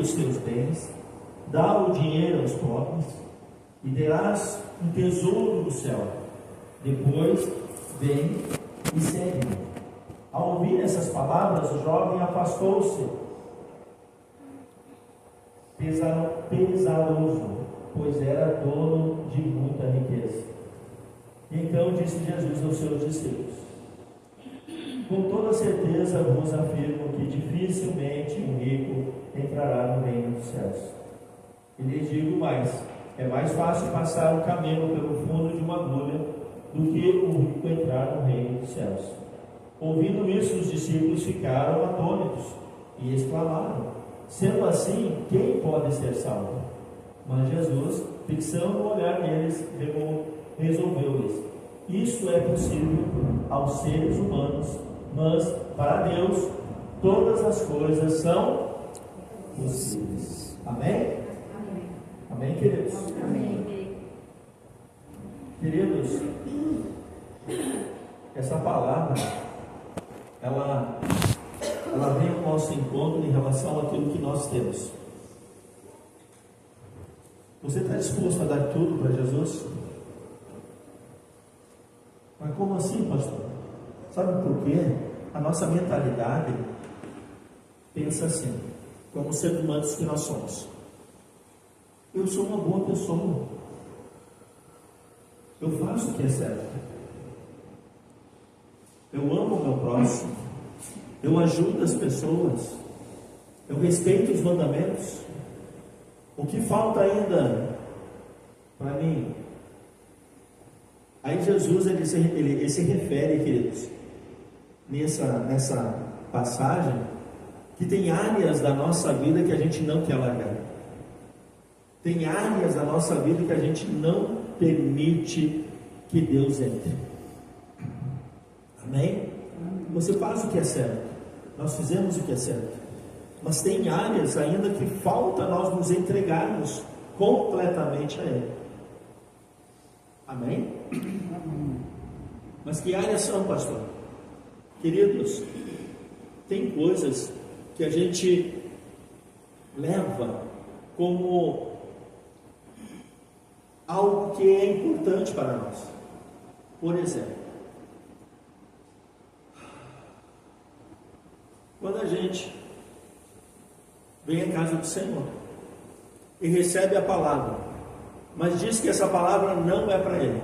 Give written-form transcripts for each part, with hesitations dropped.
dos teus bens, dá o dinheiro aos pobres, e terás um tesouro no céu. Depois, vem e segue-me. Ao ouvir essas palavras, o jovem afastou-se, pesaroso, pois era dono de muita riqueza. Então disse Jesus aos seus discípulos: com toda certeza vos afirmo que dificilmente um rico entrará no reino dos céus. E lhes digo mais: é mais fácil passar um camelo pelo fundo de uma agulha do que um rico entrar no reino dos céus. Ouvindo isso, os discípulos ficaram atônitos e exclamaram: sendo assim, quem pode ser salvo? Mas Jesus, fixando o olhar neles, resolveu-lhes: isso é possível aos seres humanos, mas para Deus todas as coisas são possíveis. Amém? Amém. Amém, queridos? Amém. Queridos, essa palavra, ela vem ao nosso encontro em relação àquilo que nós temos. Você está disposto a dar tudo para Jesus? Mas como assim, pastor? Sabe por quê? A nossa mentalidade pensa assim, como seres humanos que nós somos: eu sou uma boa pessoa, eu faço o que é certo, eu amo o meu próximo, eu ajudo as pessoas, eu respeito os mandamentos. O que falta ainda para mim? Aí Jesus ele se refere, queridos, nessa passagem, que tem áreas da nossa vida que a gente não quer largar. Tem áreas da nossa vida que a gente não permite que Deus entre. Amém? Você faz o que é certo, nós fizemos o que é certo, mas tem áreas ainda que falta nós nos entregarmos completamente a Ele. Amém? Mas que áreas são, pastor? Queridos, tem coisas que a gente leva como algo que é importante para nós. Por exemplo, quando a gente vem à casa do Senhor e recebe a palavra, mas diz que essa palavra não é para ele.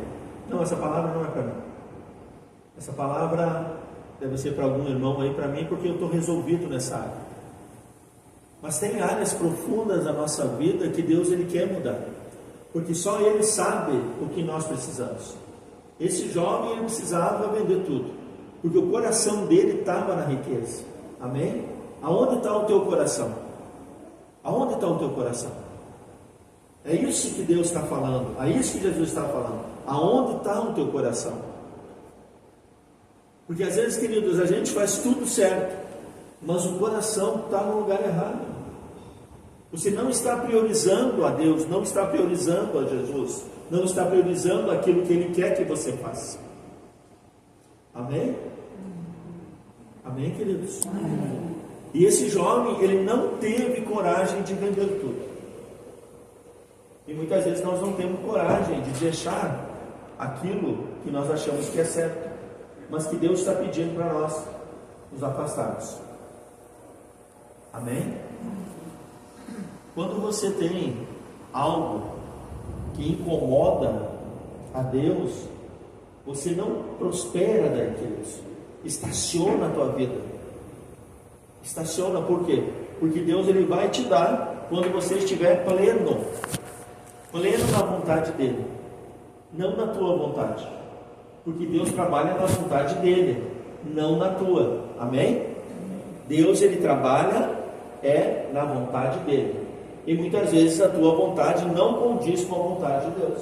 Não, essa palavra não é para mim. Essa palavra deve ser para algum irmão aí, para mim, porque eu estou resolvido nessa área. Mas tem áreas profundas da nossa vida que Deus ele quer mudar, porque só Ele sabe o que nós precisamos. Esse jovem ele precisava vender tudo, porque o coração dele estava na riqueza. Amém? Aonde está o teu coração? Aonde está o teu coração? É isso que Deus está falando, é isso que Jesus está falando. Aonde está o teu coração? Porque às vezes, queridos, a gente faz tudo certo, mas o coração está no lugar errado. Você não está priorizando a Deus, não está priorizando a Jesus, não está priorizando aquilo que Ele quer que você faça. Amém? Amém, queridos? Amém. E esse jovem, ele não teve coragem de vender tudo. E muitas vezes nós não temos coragem de deixar aquilo que nós achamos que é certo, mas que Deus está pedindo para nós nos afastarmos. Amém? Quando você tem algo que incomoda a Deus, você não prospera daí, queridos. Estaciona a tua vida. Estaciona por quê? Porque Deus ele vai te dar quando você estiver pleno na vontade dele, não na tua vontade, porque Deus trabalha na vontade dele, não na tua. Amém? Deus ele trabalha na vontade dele, e muitas vezes a tua vontade não condiz com a vontade de Deus,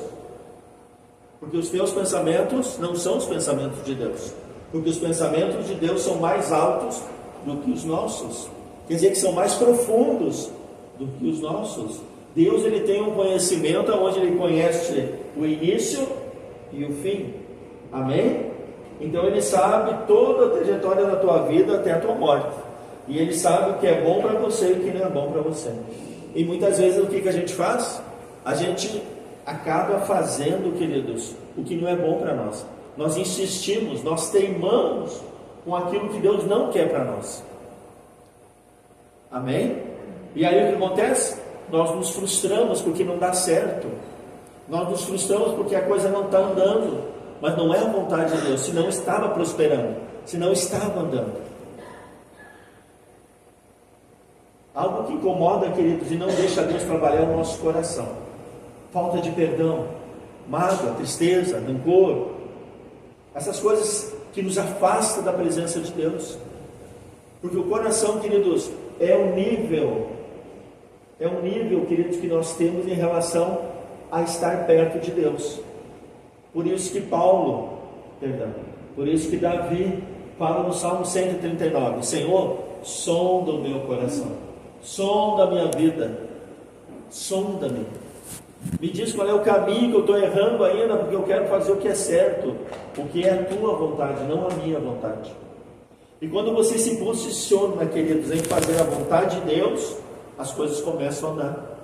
porque os teus pensamentos não são os pensamentos de Deus, porque os pensamentos de Deus são mais altos do que os nossos, quer dizer que são mais profundos do que os nossos. Deus ele tem um conhecimento onde ele conhece o início e o fim. Amém? Então ele sabe toda a trajetória da tua vida até a tua morte. E Ele sabe o que é bom para você e o que não é bom para você. E muitas vezes o que a gente faz? A gente acaba fazendo, queridos, o que não é bom para nós. Nós insistimos, nós teimamos com aquilo que Deus não quer para nós. Amém? E aí o que acontece? Nós nos frustramos porque não dá certo. Nós nos frustramos porque a coisa não está andando. Mas não é a vontade de Deus, se não estava prosperando, se não estava andando. Algo que incomoda, queridos, e não deixa Deus trabalhar o nosso coração: falta de perdão, mágoa, tristeza, rancor, essas coisas que nos afastam da presença de Deus. Porque o coração, queridos, é um nível, queridos, que nós temos em relação a estar perto de Deus. Por isso que por isso que Davi fala no Salmo 139: Senhor, sonda o meu coração, sonda a minha vida, sonda-me, me diz qual é o caminho que eu estou errando ainda, porque eu quero fazer o que é certo, o que é a tua vontade, não a minha vontade. E quando você se posiciona, queridos, em fazer a vontade de Deus, as coisas começam a andar.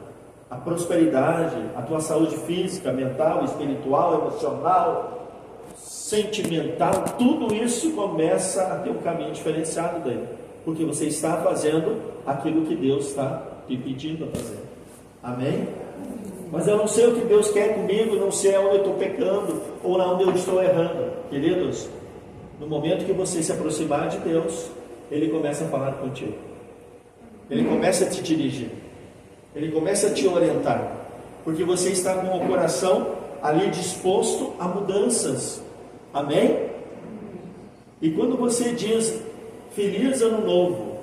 A prosperidade, a tua saúde física, mental, espiritual, emocional, sentimental, tudo isso começa a ter um caminho diferenciado daí, porque você está fazendo aquilo que Deus está te pedindo a fazer. Amém? Mas eu não sei o que Deus quer comigo, não sei onde eu estou pecando ou onde eu estou errando. Queridos, no momento que você se aproximar de Deus, Ele começa a falar contigo, Ele começa a te dirigir, Ele começa a te orientar, porque você está com o coração ali disposto a mudanças. Amém? E quando você diz feliz ano novo,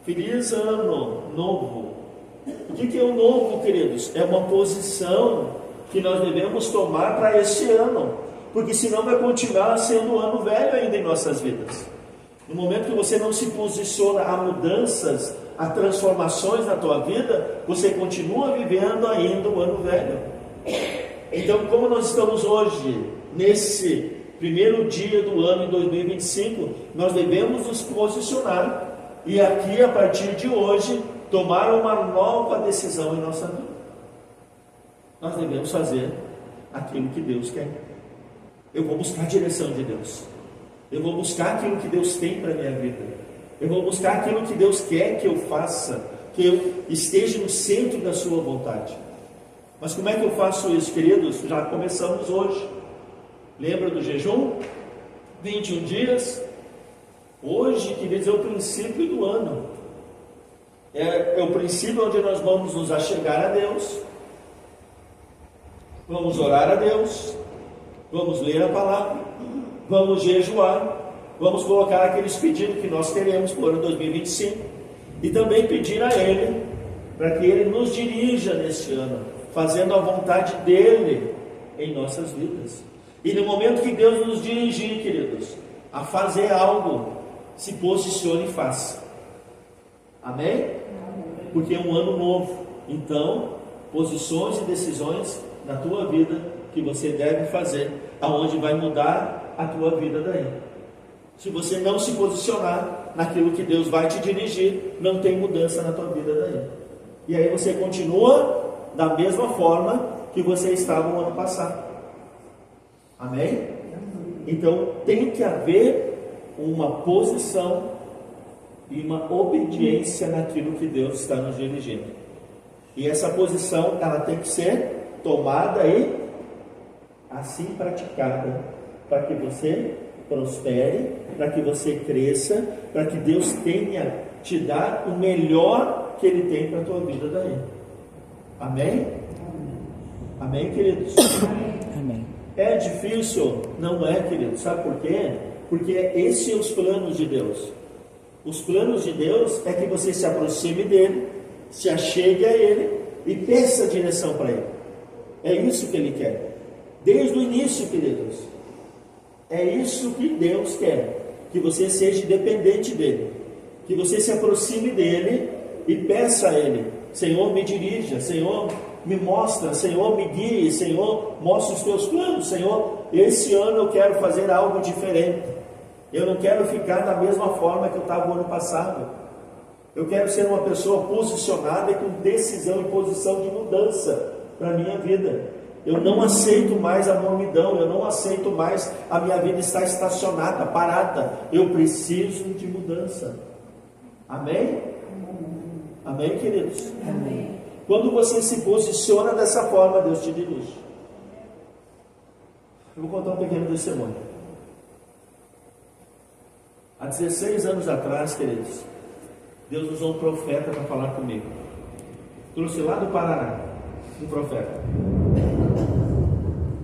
feliz ano novo, o que é o novo, queridos? É uma posição que nós devemos tomar para este ano, porque senão vai continuar sendo um ano velho ainda em nossas vidas. No momento que você não se posiciona a mudanças, a transformações na tua vida, você continua vivendo ainda o ano velho. Então, como nós estamos hoje, nesse primeiro dia do ano em 2025, nós devemos nos posicionar e aqui, a partir de hoje, tomar uma nova decisão em nossa vida. Nós devemos fazer aquilo que Deus quer. Eu vou buscar a direção de Deus. Eu vou buscar aquilo que Deus tem para a minha vida. Eu vou buscar aquilo que Deus quer que eu faça, que eu esteja no centro da sua vontade. Mas como é que eu faço isso, queridos? Já começamos hoje. Lembra do jejum? 21 dias. Hoje, queridos, é o princípio do ano. É o princípio onde nós vamos nos achegar a Deus. Vamos orar a Deus. Vamos ler a palavra. Vamos jejuar. Vamos colocar aqueles pedidos que nós queremos para o ano 2025. E também pedir a Ele, para que Ele nos dirija neste ano, fazendo a vontade dEle em nossas vidas. E no momento que Deus nos dirigir, queridos, a fazer algo, se posicione e faça. Amém? Porque é um ano novo. Então, posições e decisões na tua vida que você deve fazer, aonde vai mudar a tua vida daí. Se você não se posicionar naquilo que Deus vai te dirigir, não tem mudança na tua vida daí. E aí você continua da mesma forma que você estava no ano passado. Amém? Então tem que haver uma posição e uma obediência naquilo que Deus está nos dirigindo. E essa posição, ela tem que ser tomada e assim praticada, para que você prospere, para que você cresça, para que Deus tenha te dar o melhor que Ele tem para a tua vida daí. Amém? Amém, queridos? Amém. É difícil? Não é, queridos. Sabe por quê? Porque esses são os planos de Deus. Os planos de Deus é que você se aproxime dEle, se achegue a Ele e peça direção para Ele. É isso que Ele quer. Desde o início, queridos. É isso que Deus quer. Que você seja dependente dEle. Que você se aproxime dEle e peça a Ele: Senhor, me dirija. Senhor, me mostra. Senhor, me guie. Senhor, mostra os teus planos. Senhor, esse ano eu quero fazer algo diferente. Eu não quero ficar da mesma forma que eu estava no ano passado. Eu quero ser uma pessoa posicionada e com decisão e posição de mudança para a minha vida. Eu não aceito mais a mornidão, eu não aceito mais a minha vida estar estacionada, parada. Eu preciso de mudança. Amém? Amém, queridos? Amém. Quando você se posiciona dessa forma, Deus te dirige. Eu vou contar um pequeno testemunho. Há 16 anos atrás, queridos, Deus usou um profeta para falar comigo. Trouxe lá do Paraná um profeta.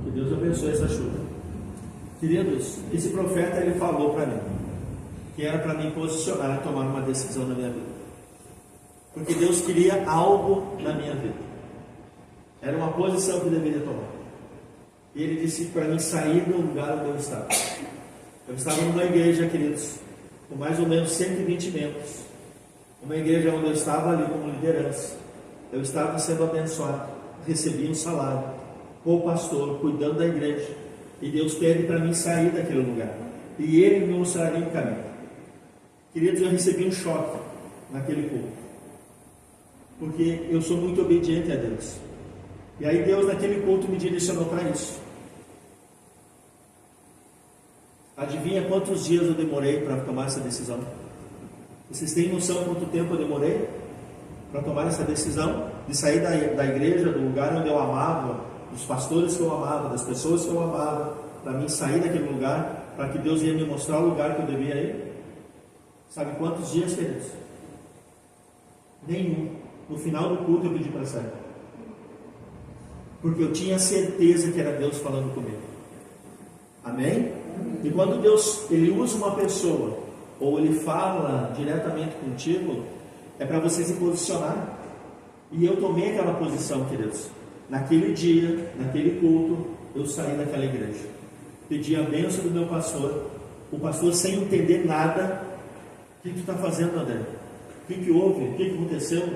Que Deus abençoe essa chuva. Queridos, esse profeta ele falou para mim que era para me posicionar e tomar uma decisão na minha vida. Porque Deus queria algo na minha vida. Era uma posição que eu deveria tomar. E Ele disse para mim sair do lugar onde eu estava. Eu estava numa igreja, queridos, com mais ou menos 120 membros. Uma igreja onde eu estava ali como liderança. Eu estava sendo abençoado, recebia um salário, com o pastor, cuidando da igreja. E Deus pede para mim sair daquele lugar. E Ele me mostraria o caminho. Queridos, eu recebi um choque naquele culto. Porque eu sou muito obediente a Deus. E aí Deus naquele culto me direcionou para isso. Adivinha quantos dias eu demorei para tomar essa decisão? Vocês têm noção quanto tempo eu demorei para tomar essa decisão? De sair da igreja, do lugar onde eu amava, dos pastores que eu amava, das pessoas que eu amava, para mim sair daquele lugar, para que Deus ia me mostrar o lugar que eu devia ir? Sabe quantos dias, queridos? Nenhum. No final do culto eu pedi para sair. Porque eu tinha certeza que era Deus falando comigo. Amém? E quando Deus ele usa uma pessoa, ou Ele fala diretamente contigo, é para você se posicionar. E eu tomei aquela posição, queridos. Naquele dia, naquele culto, eu saí daquela igreja. Pedi a bênção do meu pastor. O pastor, sem entender nada: o que tu está fazendo, André? O que houve? O que aconteceu?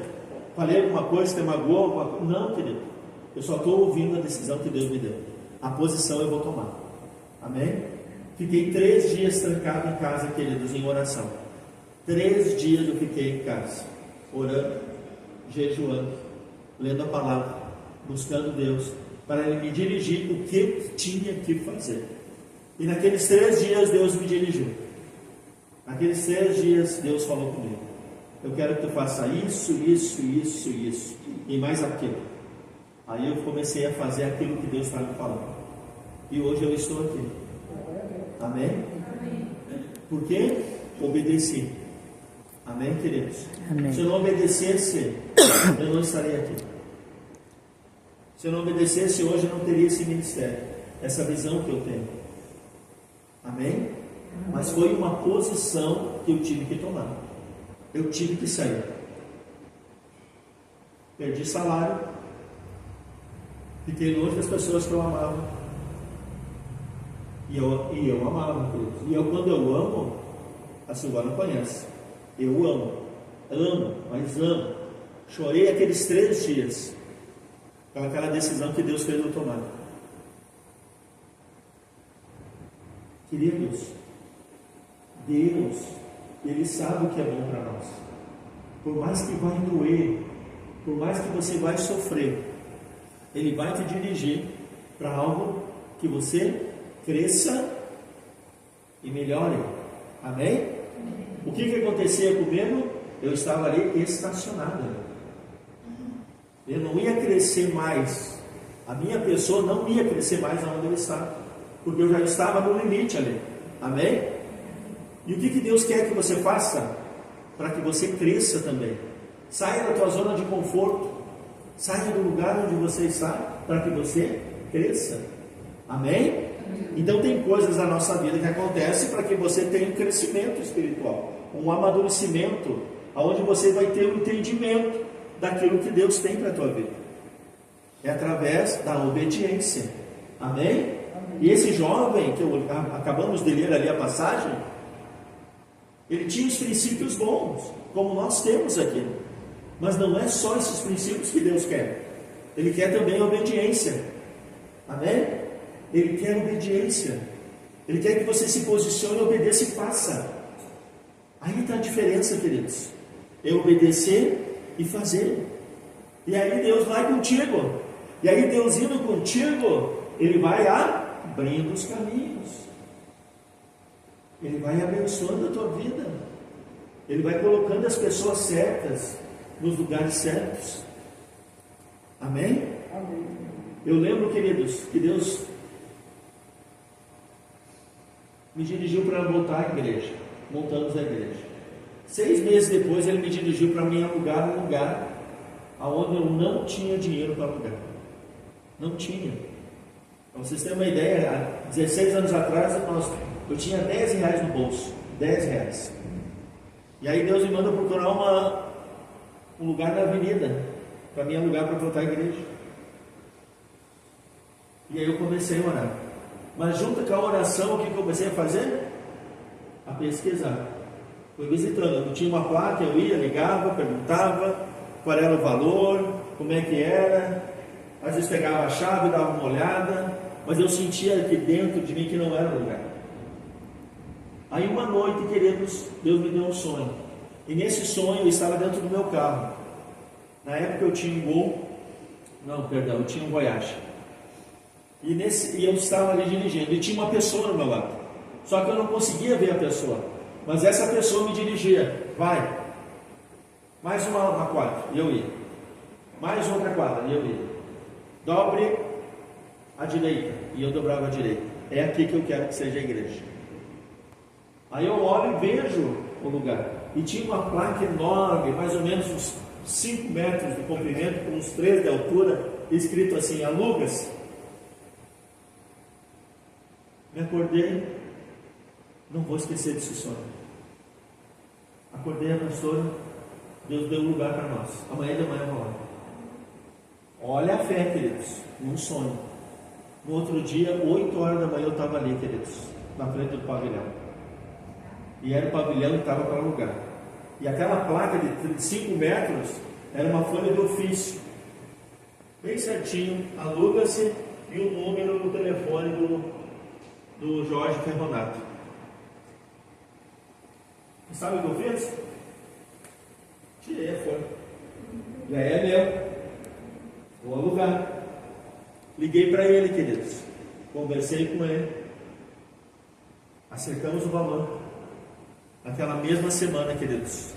Falei alguma coisa, te magoou? Não, querido. Eu só estou ouvindo a decisão que Deus me deu. A posição eu vou tomar. Amém? Fiquei 3 dias trancado em casa, queridos, em oração. 3 dias eu fiquei em casa, orando, jejuando, lendo a palavra, buscando Deus, para Ele me dirigir o que eu tinha que fazer. E naqueles 3 dias Deus me dirigiu. Naqueles 3 dias Deus falou comigo: eu quero que tu faça isso, isso, isso, isso, e mais aquilo. Aí eu comecei a fazer aquilo que Deus estava me falando. E hoje eu estou aqui. Amém? Por quê? Obedeci. Amém, queridos? Amém. Se eu não obedecesse, eu não estaria aqui. Se eu não obedecesse, hoje eu não teria esse ministério, essa visão que eu tenho. Amém? Mas foi uma posição que eu tive que tomar. Eu tive que sair. Perdi salário. Fiquei longe das pessoas que eu amava. E eu amava, queridos. E eu, quando eu amo, a Silvana conhece. Eu amo, mas amo. Chorei aqueles 3 dias com aquela decisão que Deus fez eu tomar. Queridos, Deus, Ele sabe o que é bom para nós. Por mais que vai doer, por mais que você vai sofrer, Ele vai te dirigir para algo que você cresça e melhore. Amém? O que acontecia comigo? Eu estava ali estacionado. Eu não ia crescer mais. A minha pessoa não ia crescer mais aonde eu estava, porque eu já estava no limite ali. Amém? E o que Deus quer que você faça? Para que você cresça também. Saia da tua zona de conforto. Saia do lugar onde você está, para que você cresça. Amém? Então tem coisas na nossa vida que acontecem para que você tenha um crescimento espiritual, um amadurecimento, onde você vai ter um entendimento daquilo que Deus tem para a tua vida. É através da obediência. Amém? E esse jovem, que acabamos de ler ali a passagem, ele tinha os princípios bons, como nós temos aqui. Mas não é só esses princípios que Deus quer. Ele quer também a obediência. Amém? Ele quer obediência. Ele quer que você se posicione, obedeça e faça. Aí está a diferença, queridos. é obedecer e fazer. E aí Deus vai contigo. E aí Deus indo contigo, Ele vai abrindo os caminhos. Ele vai abençoando a tua vida. Ele vai colocando as pessoas certas nos lugares certos. Amém? Amém. Eu lembro, queridos, que Deus me dirigiu para voltar à igreja. Montamos a igreja. 6 meses depois Ele me dirigiu para me alugar um lugar onde eu não tinha dinheiro para alugar. Não tinha. Para vocês terem uma ideia, há 16 anos atrás eu tinha R$10 no bolso. R$10. E aí Deus me manda procurar um lugar na avenida para me alugar para voltar à igreja. E aí eu comecei a orar. Mas junto com a oração, o que eu comecei a fazer? A pesquisar. Fui visitando. Eu tinha uma placa, eu ia, ligava, perguntava qual era o valor, como é que era. Às vezes pegava a chave, dava uma olhada, mas eu sentia aqui dentro de mim que não era o lugar. Aí uma noite, queridos, Deus me deu um sonho. E nesse sonho eu estava dentro do meu carro. Na época eu tinha um Gol. Não, perdão, eu tinha um Voyage. E eu estava ali dirigindo. E tinha uma pessoa no meu lado. Só que eu não conseguia ver a pessoa. Mas essa pessoa me dirigia. Vai. Mais uma quadra. E eu ia. Mais outra quadra. E eu ia. Dobre à direita. E eu dobrava à direita. É aqui que eu quero que seja a igreja. Aí eu olho e vejo o lugar. E tinha uma placa enorme, mais ou menos uns 5 metros de comprimento, com uns 3 de altura, escrito assim: alugas. Me acordei, não vou esquecer desse sonho. Acordei a pastora, Deus deu um lugar para nós. Amanhã de manhã eu vou lá. Olha a fé, queridos, num sonho. No outro dia, 8 horas da manhã, eu estava ali, queridos, na frente do pavilhão. E era o pavilhão que estava para alugar. E aquela placa de 5 metros era uma folha de ofício. Bem certinho, aluga-se e o número do telefone do Jorge Ferronato. E sabe o que eu fiz? Tirei a folha. Já é meu. Vou alugar. Liguei para ele, queridos. Conversei com ele. Acertamos o valor. Naquela mesma semana, queridos,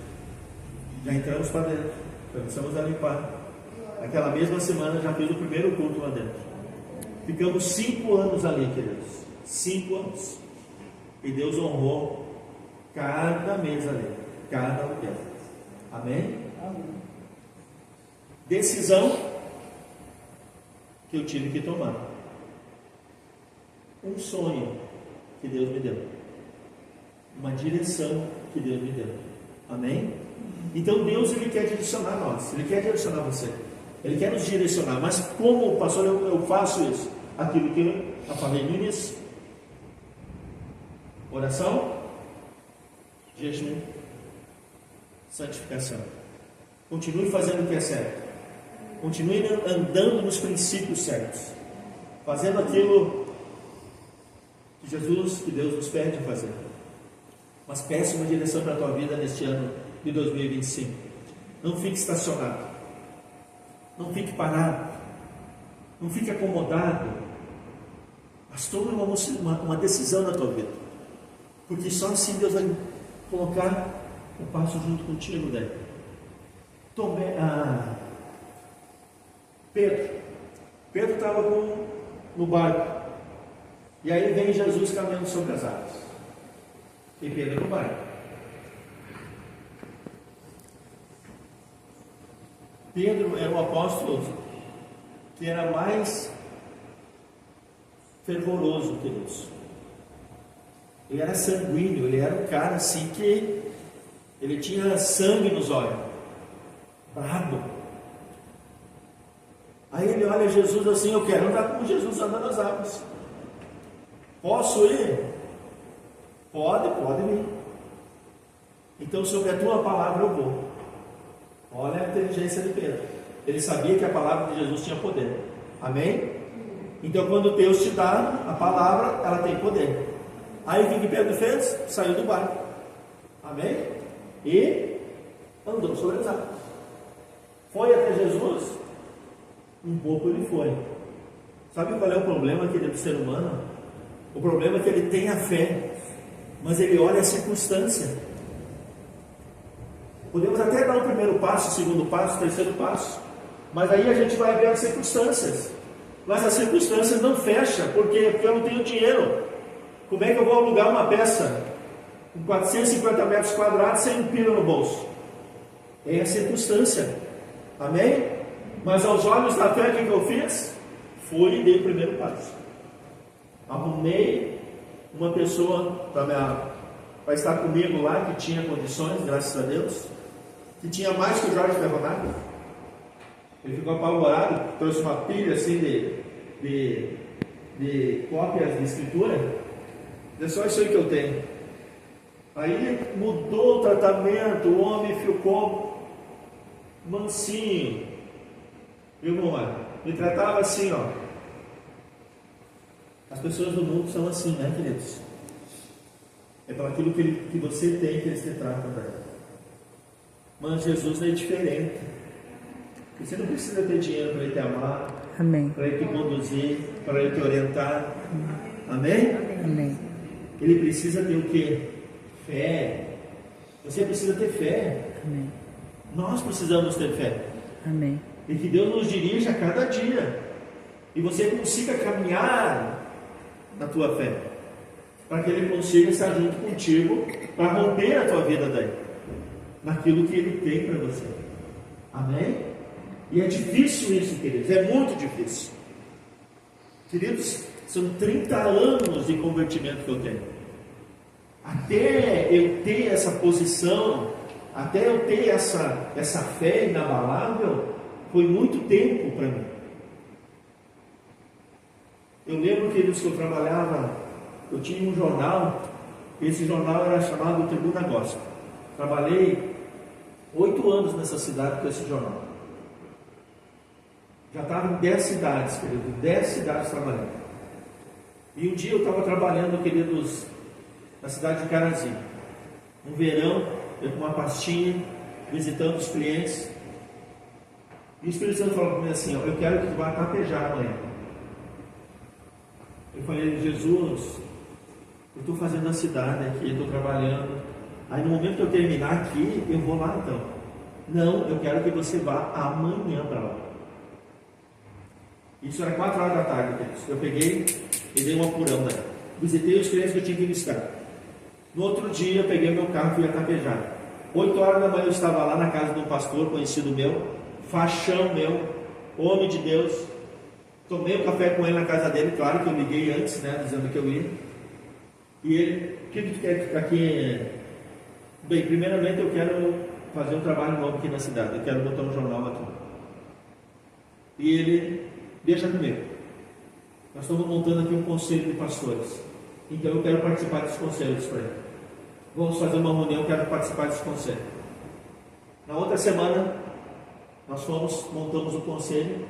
já entramos para dentro. Começamos a limpar. Naquela mesma semana já fiz o primeiro culto lá dentro. Ficamos 5 anos ali, queridos. 5 anos. E Deus honrou cada mês ali, cada aluguel. Amém? Amém. Decisão que eu tive que tomar. Um sonho que Deus me deu. Uma direção que Deus me deu. Amém? Então Deus, Ele quer direcionar nós. Ele quer direcionar você. Ele quer nos direcionar. Mas como, pastor, eu faço isso? Aquilo que eu falei no início. Oração, jejum, santificação. Continue fazendo o que é certo. Continue andando nos princípios certos. Fazendo aquilo que Jesus, que Deus nos pede fazer. Mas peça uma direção para a tua vida neste ano de 2025. Não fique estacionado. Não fique parado. Não fique acomodado. Mas tome uma decisão na tua vida. Porque só assim Deus vai colocar o passo junto contigo daí. Pedro estava no barco. E aí vem Jesus caminhando sobre as águas. E Pedro no barco. Pedro era o apóstolo que era mais fervoroso, queridos. Ele era sanguíneo, ele era um cara assim que ele tinha sangue nos olhos, brabo. Aí ele olha Jesus assim: eu quero andar como Jesus anda nas águas. Posso ir? Pode vir. Então sobre a tua palavra eu vou. Olha a inteligência de Pedro. Ele sabia que a palavra de Jesus tinha poder. Amém? Então quando Deus te dá a palavra, ela tem poder. Aí o que Pedro fez? Saiu do barco. Amém? E andou sobre as águas. Foi até Jesus? Um pouco ele foi. Sabe qual é o problema, querido ser humano? O problema é que ele tem a fé, mas ele olha a circunstância. Podemos até dar o primeiro passo, o segundo passo, o terceiro passo, mas aí a gente vai ver as circunstâncias. Mas as circunstâncias não fecham, porque eu não tenho dinheiro. Como é que eu vou alugar uma peça com 450 metros quadrados sem um pila no bolso? É a circunstância. Amém? Mas aos olhos da fé, o que eu fiz? Fui e dei o primeiro passo. Arrumei uma pessoa para estar comigo lá, que tinha condições, graças a Deus, que tinha mais que o Jorge Ferronato. Ele ficou apavorado, trouxe uma pilha assim de cópias de escritura. É só isso aí que eu tenho. Aí mudou o tratamento, o homem ficou mansinho. Viu, mamãe? Me tratava assim, ó. As pessoas do mundo são assim, né, queridos? É para aquilo que você tem que eles te tratam, velho. Mas Jesus é diferente. Você não precisa ter dinheiro para ele te amar, amém, para ele te conduzir, para ele te orientar. Amém? Amém. Ele precisa ter o quê? Fé. Você precisa ter fé. Amém. Nós precisamos ter fé. Amém. E que Deus nos dirija a cada dia. E você consiga caminhar na tua fé. Para que Ele consiga estar junto contigo para romper a tua vida daí. Naquilo que Ele tem para você. Amém? E é difícil isso, queridos. É muito difícil. Queridos, são 30 anos de convertimento que eu tenho. Até eu ter essa posição, até eu ter essa fé inabalável, foi muito tempo para mim. Eu lembro, queridos, que eu trabalhava, eu tinha um jornal, esse jornal era chamado Tribuna Gospel. Trabalhei 8 anos nessa cidade com esse jornal. Já estava em 10 cidades, querido, 10 cidades trabalhando. E um dia eu estava trabalhando, queridos, na cidade de Carazi. No verão, eu com uma pastinha, visitando os clientes. E o Espírito Santo falou para mim assim, ó, eu quero que tu vá tapejar amanhã. Eu falei, Jesus, eu estou fazendo a cidade aqui, eu estou trabalhando. Aí no momento que eu terminar aqui, eu vou lá então. Não, eu quero que você vá amanhã para lá. Isso era 4 horas da tarde, queridos. Eu peguei e dei um apurão daí. Visitei os clientes que eu tinha que visitar. No outro dia, eu peguei meu carro e fui a Tapejar. 8 horas da manhã eu estava lá na casa de um pastor conhecido meu, faixão meu, homem de Deus. Tomei um café com ele na casa dele, claro que eu liguei antes, né, dizendo que eu ia. E ele, o que tu quer ficar aqui? Bem, primeiramente eu quero fazer um trabalho novo aqui na cidade, eu quero botar um jornal aqui. E ele, deixa comigo. Nós estamos montando aqui um conselho de pastores. Então eu quero participar dos conselhos para ele. Vamos fazer uma reunião, eu quero participar desse conselho. Na outra semana, nós montamos o conselho.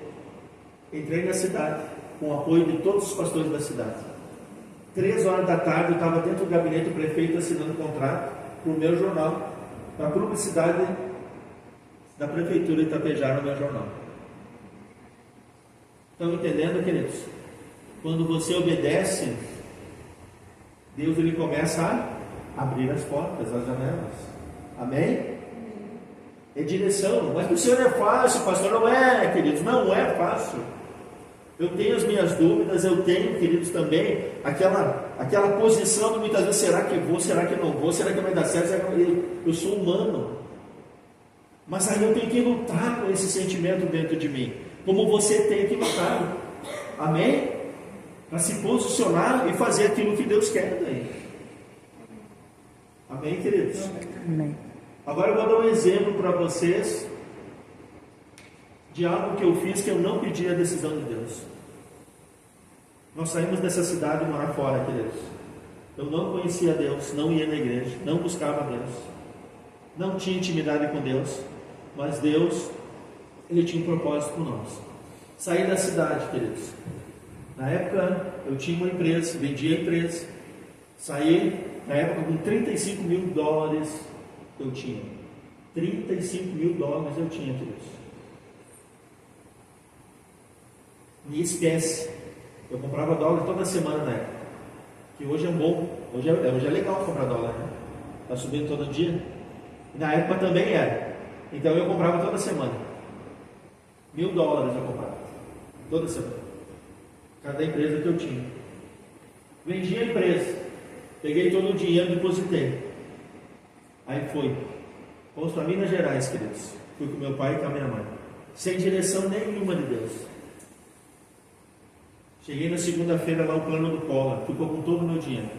Entrei na cidade, com o apoio de todos os pastores da cidade. 3 horas da tarde, eu estava dentro do gabinete do prefeito assinando um contrato para o meu jornal, para a publicidade da prefeitura de Itapejara no meu jornal. Estão entendendo, queridos? Quando você obedece, Deus ele começa a abrir as portas, as janelas. Amém? É direção. Mas para o Senhor é fácil, pastor. Não é, queridos, não é fácil. Eu tenho as minhas dúvidas, eu tenho, queridos, também aquela posição de muitas vezes, será que vou, será que não vou, será que vai dar certo, será que eu sou humano. Mas aí eu tenho que lutar com esse sentimento dentro de mim, como você tem que lutar. Amém? Para se posicionar e fazer aquilo que Deus quer daí. Amém, queridos? Amém. Agora eu vou dar um exemplo para vocês de algo que eu fiz que eu não pedi a decisão de Deus. Nós saímos dessa cidade morar fora, queridos. Eu não conhecia Deus, não ia na igreja, não buscava Deus, não tinha intimidade com Deus, mas Deus, Ele tinha um propósito por nós. Saí da cidade, queridos. Na época eu tinha uma empresa, vendia a empresa. Saí na época com $35 mil eu tinha. $35 mil eu tinha, queridos. Me esquece. Eu comprava dólar toda semana na época. Que hoje é bom. Hoje é legal comprar dólar, né? Está subindo todo dia. E na época também era. Então eu comprava toda semana. $1.000 eu comprava. Toda semana. Cada empresa que eu tinha. Vendi a empresa. Peguei todo o dinheiro e depositei. Aí foi. Fomos para Minas Gerais, queridos. Fui com meu pai e com a minha mãe. Sem direção nenhuma de Deus. Cheguei na segunda-feira lá, o plano do Collor. Ficou com todo o meu dinheiro.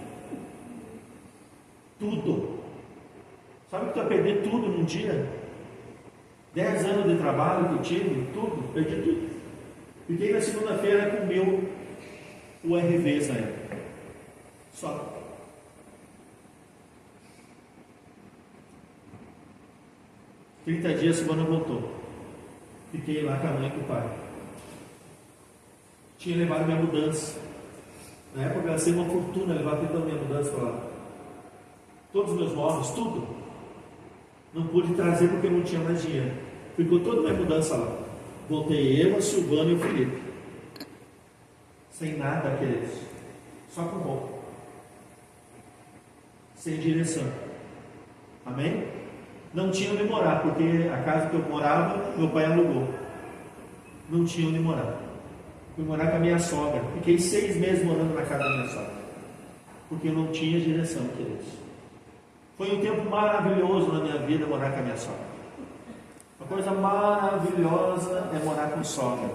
Tudo. Sabe que tu vai perder tudo num dia? 10 anos de trabalho que eu tive, tudo. Perdi tudo. Fiquei na segunda-feira com o meu URV na época. Só. Trinta dias, a semana voltou. Fiquei lá com a mãe e com o pai. Tinha levado minha mudança. Na época eu gastei uma fortuna levar toda a minha mudança para lá. Todos os meus móveis, tudo. Não pude trazer porque não tinha mais dinheiro. Ficou toda a minha mudança lá. Voltei eu, a Silvana e o Felipe. Sem nada, queridos. Só com roupa. Sem direção. Amém? Não tinha onde morar, porque a casa que eu morava, meu pai alugou. Não tinha onde morar. Fui morar com a minha sogra. Fiquei 6 meses morando na casa da minha sogra. Porque eu não tinha direção, queridos. Foi um tempo maravilhoso na minha vida morar com a minha sogra. Uma coisa maravilhosa é morar com sogra.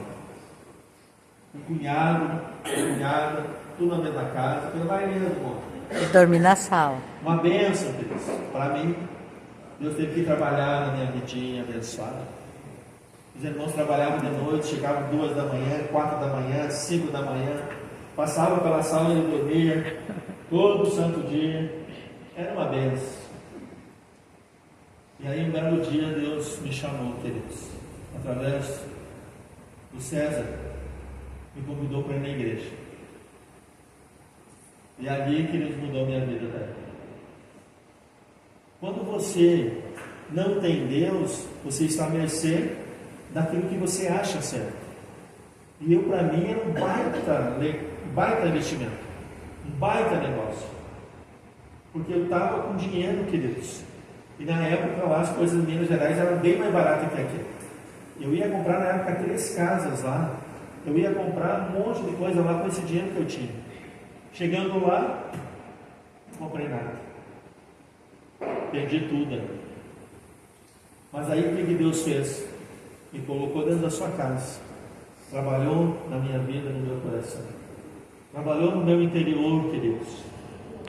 Um cunhado, cunhada, tudo na mesma casa. Pelo vai mesmo. Dormir na sala. Uma bênção, queridos. Para mim, Deus teve que trabalhar na minha vidinha abençoada. Os irmãos trabalhavam de noite, chegavam 2 da manhã, 4 da manhã, 5 da manhã, passavam pela sala de dormir, todo santo dia. Era uma benção. E aí um belo dia Deus me chamou, queridos, através do César, me convidou para ir na igreja. E ali, queridos, mudou minha vida daí. Quando você não tem Deus, você está à mercê daquilo que você acha certo. E eu, para mim, era um baita investimento, um baita negócio, porque eu estava com dinheiro, queridos, e na época lá as coisas em Minas Gerais eram bem mais baratas que aqui. Eu ia comprar na época 3 casas lá, eu ia comprar um monte de coisa lá com esse dinheiro que eu tinha. Chegando lá, não comprei nada, perdi tudo. Mas aí o que Deus fez? Me colocou dentro da sua casa, trabalhou na minha vida, no meu coração, trabalhou no meu interior, queridos,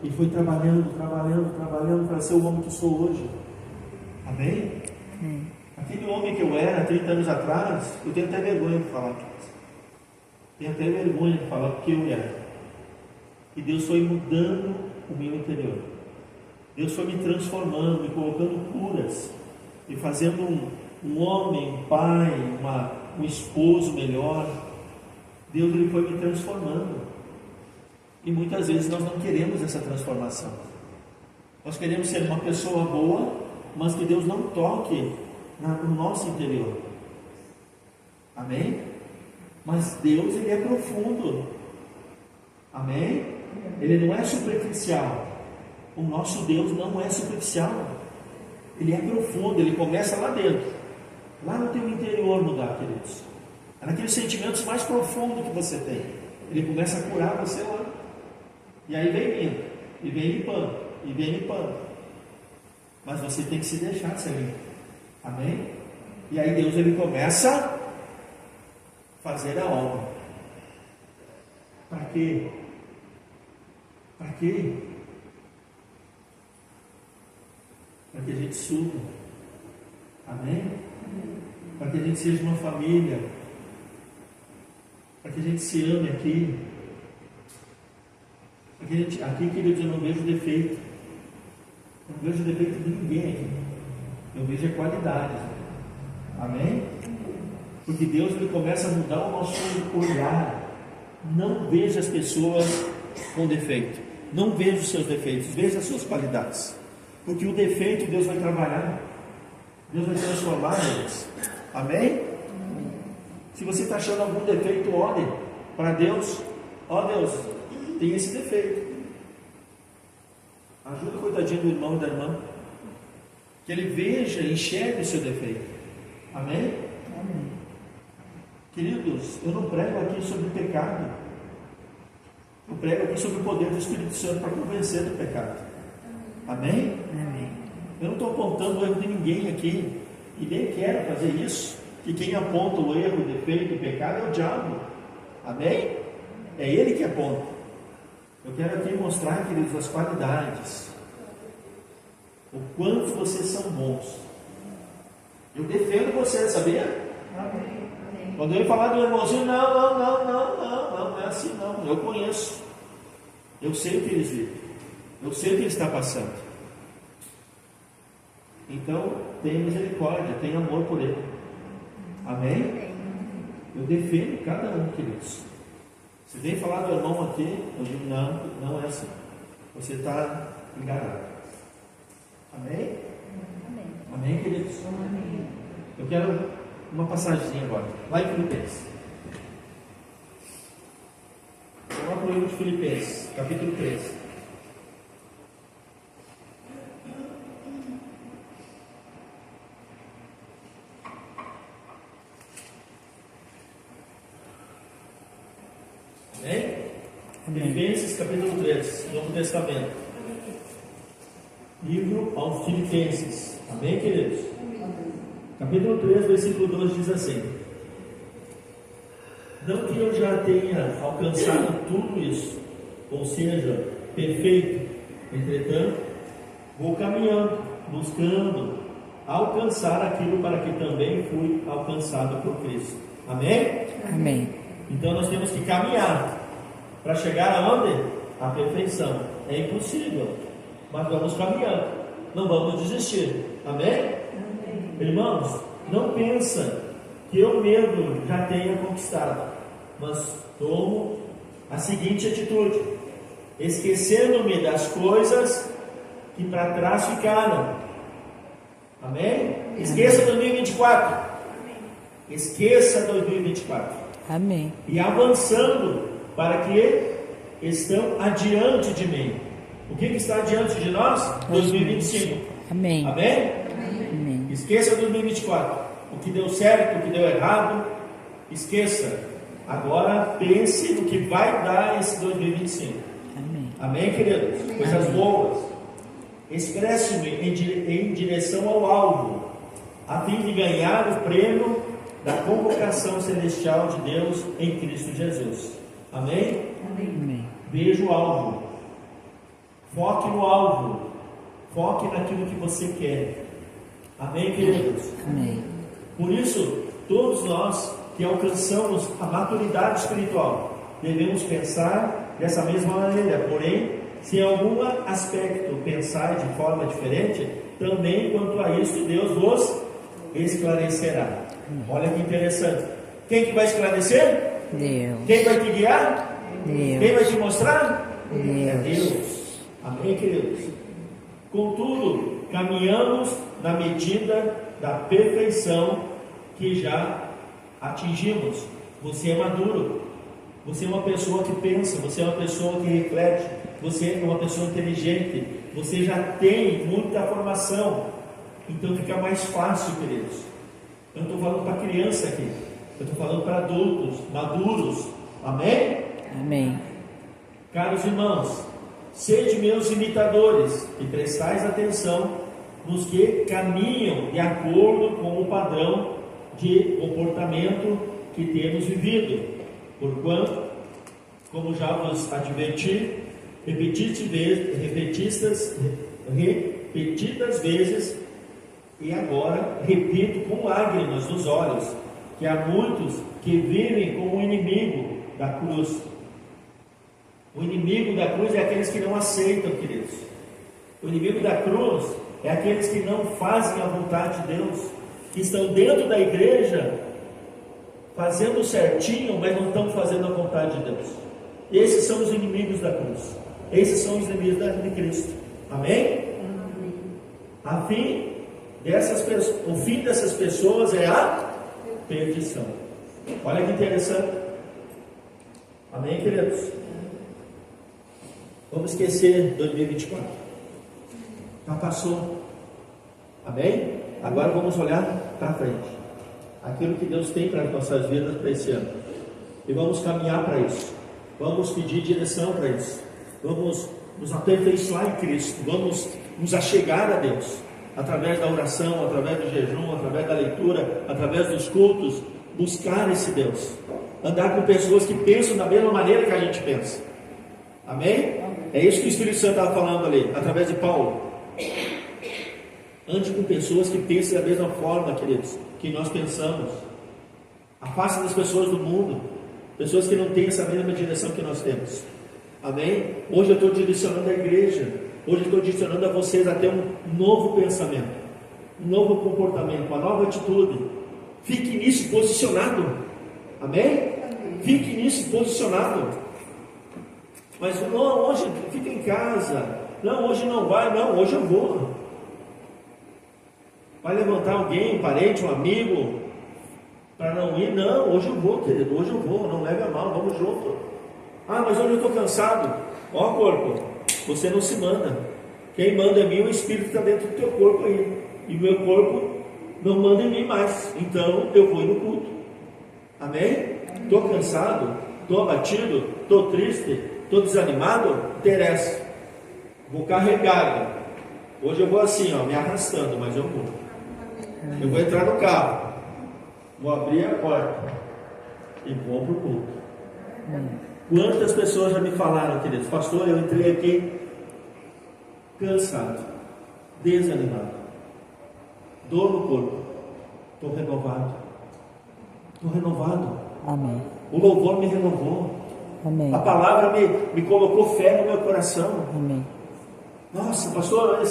e foi trabalhando para ser o homem que sou hoje. Amém? Aquele homem que eu era 30 anos atrás, eu tenho até vergonha de falar, tenho até vergonha de falar o que eu era. E Deus foi mudando o meu interior, Deus foi me transformando, me colocando curas, e fazendo um homem, um pai, um esposo melhor. Deus ele foi me transformando. E muitas vezes nós não queremos essa transformação. Nós queremos ser uma pessoa boa, mas que Deus não toque no nosso interior. Amém? Mas Deus ele é profundo. Amém? Ele não é superficial. O nosso Deus não é superficial. Ele é profundo, ele começa lá dentro. Lá no teu interior mudar, queridos. É naqueles sentimentos mais profundos que você tem. Ele começa a curar você lá. E aí vem vindo, e vem limpando, e vem limpando. Mas você tem que se deixar ser limpo. Amém? E aí Deus ele começa a fazer a obra. Para quê? Para quê? Para que a gente suba. Amém? Para que a gente seja uma família, para que a gente se ame aqui. Aqui, queridos, eu não vejo defeito. Eu não vejo defeito de ninguém aqui. Eu vejo a qualidade. Amém? Porque Deus ele começa a mudar o nosso olhar. Não veja as pessoas com defeito. Não veja os seus defeitos, veja as suas qualidades. Porque o defeito Deus vai trabalhar. Deus vai transformar eles. Amém? Se você está achando algum defeito, ore para Deus. Ó Deus, tem esse defeito. Ajuda o coitadinho do irmão e da irmã. Que ele veja e enxergue o seu defeito. Amém? Amém. Queridos, eu não prego aqui sobre pecado. Eu prego aqui sobre o poder do Espírito Santo para convencer do pecado. Amém? Amém. Eu não estou apontando o erro de ninguém aqui. E nem quero fazer isso. Que quem aponta o erro, o defeito, o pecado é o diabo. Amém? É ele que aponta. Eu quero aqui mostrar, queridos, as qualidades. O quanto vocês são bons. Eu defendo vocês, sabia? Amém. Quando eu falar do irmãozinho, não é assim não. Eu conheço. Eu sei o que eles vivem. Eu sei o que ele está passando. Então, tenha misericórdia, tenha amor por ele. Amém? Eu defendo cada um, queridos. Se vem falar do irmão aqui, eu digo, não é assim. Você está enganado. Amém? Amém, queridos? Amém. Eu quero uma passagemzinha agora. Lá em Filipenses. Vamos lá para o livro de Filipenses, capítulo 3. Amém? Filipenses, capítulo 3, Novo Testamento. Livro aos Filipenses. Amém, queridos? Capítulo 3, versículo 12 diz assim: não que eu já tenha alcançado tudo isso, ou seja, perfeito, entretanto, vou caminhando, buscando alcançar aquilo para que também fui alcançado por Cristo. Amém? Amém. Então nós temos que caminhar para chegar aonde? À perfeição. É impossível, mas vamos caminhando, não vamos desistir. Amém? Irmãos, não pensa que eu mesmo já tenha conquistado, mas tomo a seguinte atitude: esquecendo-me das coisas que para trás ficaram. Amém? Esqueça 2024. Esqueça 2024. Amém. E avançando para que estão adiante de mim. O que está adiante de nós? 2025. Amém. Amém? Amém. Esqueça 2024. O que deu certo, o que deu errado, esqueça. Agora pense no que vai dar esse 2025. Amém. Amém, queridos? Coisas boas. Expresse-me em direção ao alvo, a fim de ganhar o prêmio da convocação celestial de Deus em Cristo Jesus. Amém? Amém. Veja o alvo. Foque no alvo. Foque naquilo que você quer. Amém, queridos? Amém. Por isso, todos nós que alcançamos a maturidade espiritual, devemos pensar dessa mesma maneira. Porém, se em algum aspecto pensar de forma diferente, também quanto a isso Deus vos esclarecerá. Olha que interessante. Quem que vai esclarecer? Deus. Quem vai te guiar? Deus. Quem vai te mostrar? Deus. É Deus. Amém, queridos? Contudo, caminhamos na medida da perfeição que já atingimos. Você é maduro. Você é uma pessoa que pensa. Você é uma pessoa que reflete. Você é uma pessoa inteligente. Você já tem muita formação. Então fica mais fácil, queridos. Eu não estou falando para criança aqui. Eu estou falando para adultos, maduros. Amém? Amém. Caros irmãos, sede meus imitadores e prestais atenção nos que caminham de acordo com o padrão de comportamento que temos vivido. Porquanto, como já vos adverti, repetidas vezes, e agora repito com lágrimas nos olhos, que há muitos que vivem como o inimigo da cruz. O inimigo da cruz é aqueles que não aceitam, queridos. O inimigo da cruz é aqueles que não fazem a vontade de Deus, que estão dentro da igreja, fazendo certinho, mas não estão fazendo a vontade de Deus. Esses são os inimigos da cruz. Esses são os inimigos de Cristo. Amém? A fim o fim dessas pessoas é a perdição. Olha que interessante. Amém, queridos? Vamos esquecer 2024. Já passou. Amém? Agora vamos olhar para frente. Aquilo que Deus tem para as nossas vidas para esse ano. E vamos caminhar para isso. Vamos pedir direção para isso. Vamos nos aperfeiçoar em Cristo. Vamos nos achegar a Deus. Através da oração, através do jejum, através da leitura, através dos cultos. Buscar esse Deus. Andar com pessoas que pensam da mesma maneira que a gente pensa. Amém? É isso que o Espírito Santo estava falando ali, através de Paulo. Ande com pessoas que pensem da mesma forma, queridos, que nós pensamos. Afaste das pessoas do mundo, pessoas que não têm essa mesma direção que nós temos. Amém? Hoje eu estou direcionando a igreja, hoje eu estou direcionando a vocês a ter um novo pensamento, um novo comportamento, uma nova atitude. Fique nisso posicionado. Amém? Fique nisso posicionado. Mas não, hoje fica em casa. Não, hoje não vai. Não, hoje eu vou. Vai levantar alguém, um parente, um amigo, para não ir? Não, hoje eu vou, querido. Hoje eu vou. Não leve a mal, vamos junto. Ah, mas hoje eu estou cansado. Ó, corpo, você não se manda. Quem manda em mim, o Espírito está dentro do teu corpo aí. E o meu corpo não manda em mim mais. Então eu vou ir no culto. Amém? Estou cansado, estou abatido, estou triste, estou desanimado, interessa. Vou carregado. Hoje eu vou assim, ó, me arrastando, mas eu vou. Eu vou entrar no carro, vou abrir a porta e vou para o culto. Quantas pessoas já me falaram, queridos, pastor, eu entrei aqui cansado, desanimado, dor no corpo, estou renovado. Estou renovado. Amém. O louvor me renovou. Amém. A palavra me colocou fé no meu coração. Amém. Nossa, pastor,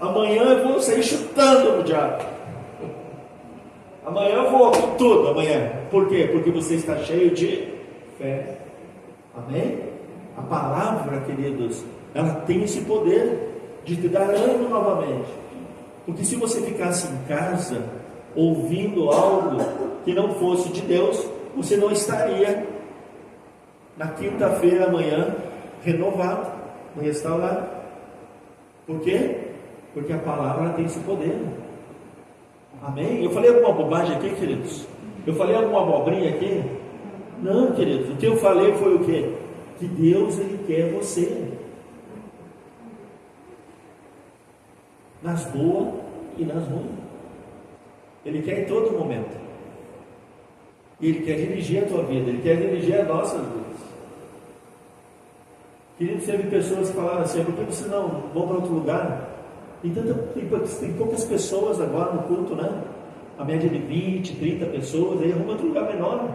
amanhã eu vou sair chutando no diabo. Amanhã eu vou com tudo, amanhã. Por quê? Porque você está cheio de fé. Amém? A palavra, queridos, ela tem esse poder de te dar ânimo novamente. Porque se você ficasse em casa ouvindo algo que não fosse de Deus, você não estaria na quinta-feira amanhã renovado, restaurado. Por quê? Porque a palavra tem esse poder. Amém? Eu falei alguma bobagem aqui, queridos? Eu falei alguma abobrinha aqui? Não, queridos. O que eu falei foi o quê? Que Deus, Ele quer você nas boas e nas ruins. Ele quer em todo momento. E Ele quer dirigir a tua vida. Ele quer dirigir as nossas vidas. Querido, teve pessoas que falaram assim: por que você não vão para outro lugar? Tem poucas pessoas agora no culto, né? A média de 20, 30 pessoas. Aí arruma outro lugar menor.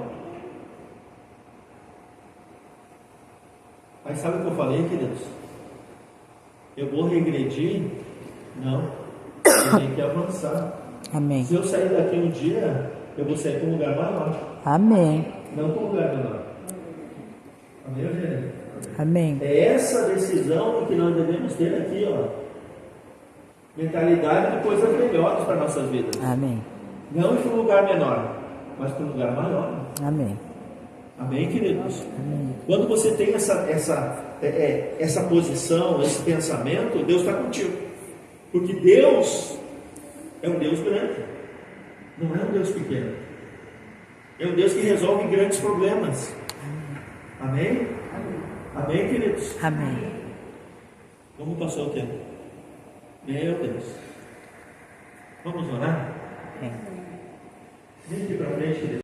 Mas sabe o que eu falei, queridos? Eu vou regredir? Não. Eu tenho que avançar. Amém. Se eu sair daqui um dia, eu vou sair para um lugar maior. Amém. Não para um lugar menor. Amém, Eugênio? Amém. É essa decisão que nós devemos ter aqui, ó. Mentalidade de coisas melhores para nossas vidas. Amém. Não ir para um lugar menor, mas para um lugar maior. Amém. Amém, queridos? Amém. Quando você tem essa posição, esse pensamento, Deus está contigo. Porque Deus é um Deus grande, não é um Deus pequeno. É um Deus que resolve grandes problemas. Amém? Amém, queridos? Amém. Como passou o tempo? Meu Deus. Vamos orar? Amém. Vem aqui para frente, queridos.